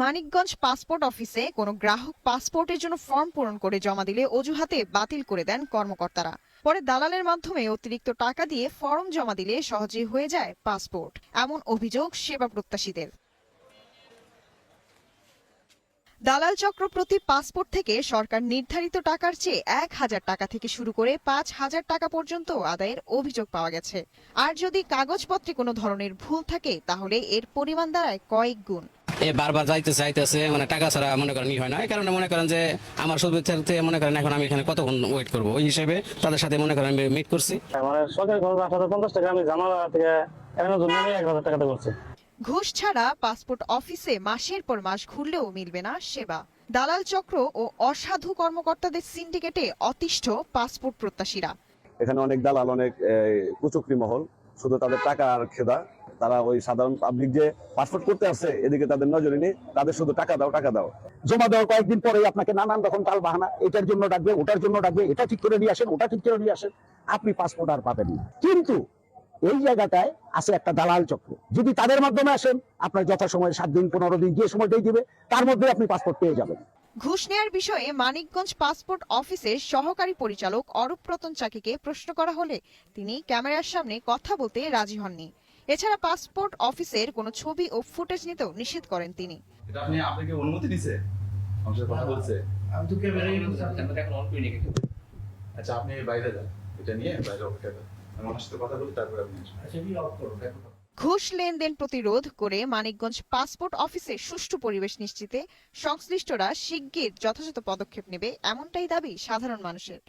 Manikganj passport অফিসে কোনো গ্রাহক পাসপোর্টের জন্য ফর্ম পূরণ করে জমা দিলে অজুহাতে বাতিল করে দেন কর্মকর্তারা। পরে দালালের মাধ্যমে অতিরিক্ত টাকা দিয়ে ফর্ম জমা দিলে সহজেই হয়ে যায় পাসপোর্ট, এমন অভিযোগ সেবা প্রত্যাশীদের। দালাল চক্র প্রতি পাসপোর্ট থেকে সরকার নির্ধারিত টাকার চেয়ে ১,০০০ টাকা থেকে শুরু করে ৫,০০০ টাকা পর্যন্ত আদায়ের অভিযোগ পাওয়া গেছে। আর যদি কাগজপত্রে কোনো ধরনের ভুল থাকে তাহলে এর পরিমাণ দাঁড়ায় কয়েক গুণ। বারবার যাইতেছে মানে টাকা ছাড়া মনে করেন হয় না। এই কারণে মনে করেন যে আমার সুবিধার্থে মনে করেন এখন আমি এখানে কতক্ষণ ওয়েট করবো, ওই হিসেবে তাদের সাথে মনে করেন মিট করছি। মানে সরকারি খরচ ৮৫০ টাকা, আমি জামালা থেকে ১,০০০ টাকা করছি। ঘুষ ছাড়া পাসপোর্ট অফিসে মাসের পর মাস ঘুরলেও মিলবে না সেবা। দালাল চক্র ও অসাধু কর্মকর্তাদের সিন্ডিকেটে অতিষ্ঠ পাসপোর্ট প্রত্যাশীরা। এখানে অনেক দালাল, অনেক কুচক্রী মহল, শুধু তাদের টাকা আর খেদা। তারা ওই সাধারণ পাবলিক যে পাসপোর্ট করতে আসছে এদিকে তাদের নজরে নেই, তাদের শুধু টাকা দাও টাকা দাও। জমা দেওয়ার কয়েকদিন পরে আপনাকে নানান রকম টাল বাহানা, এটার জন্য ডাকবে, ওটার জন্য ডাকবে, এটা ঠিক করে নিয়ে আসেন, ওটা ঠিক করে নিয়ে আসেন, আপনি পাসপোর্ট আর পাবেন না। কিন্তু এই জায়গাটায় আছে একটা দালাল চক্র। যদি তাদের মাধ্যমে আসেন, আপনার যথাসময়ে ৭ দিন ১৫ দিন যে সময়টাই দিবে তার মধ্যে আপনি পাসপোর্ট পেয়ে যাবেন। ঘুষ নেয়ার বিষয়ে মানিকগঞ্জ পাসপোর্ট অফিসের সহকারী পরিচালক অরূপ রতন চাকিকে প্রশ্ন করা হলে তিনি ক্যামেরার সামনে কথা বলতে রাজি হননি। এছাড়া পাসপোর্ট অফিসের কোনো ছবি ও ফুটেজ নিতেও নিষেধ করেন তিনি। এটা আপনাকে অনুমতি দিয়েছে? আমার সাথে কথা বলছে? আমি তো ক্যামেরায় এখন অন করিনি। আচ্ছা, আপনি বাইরে যান, এটা নিয়ে বাইরে অপেক্ষা করেন, আমি ওনার সাথে কথা বলি, তারপরে আপনি আসবেন। আচ্ছা, আমি অফ করব। ঘুষ লেনদেন প্রতিরোধ করে মানিকগঞ্জ পাসপোর্ট অফিসে সুষ্ঠু পরিবেশ নিশ্চিতে সংশ্লিষ্টরা শিগগির যথাযথ পদক্ষেপ নেবে, এমনটাই দাবি সাধারণ মানুষের।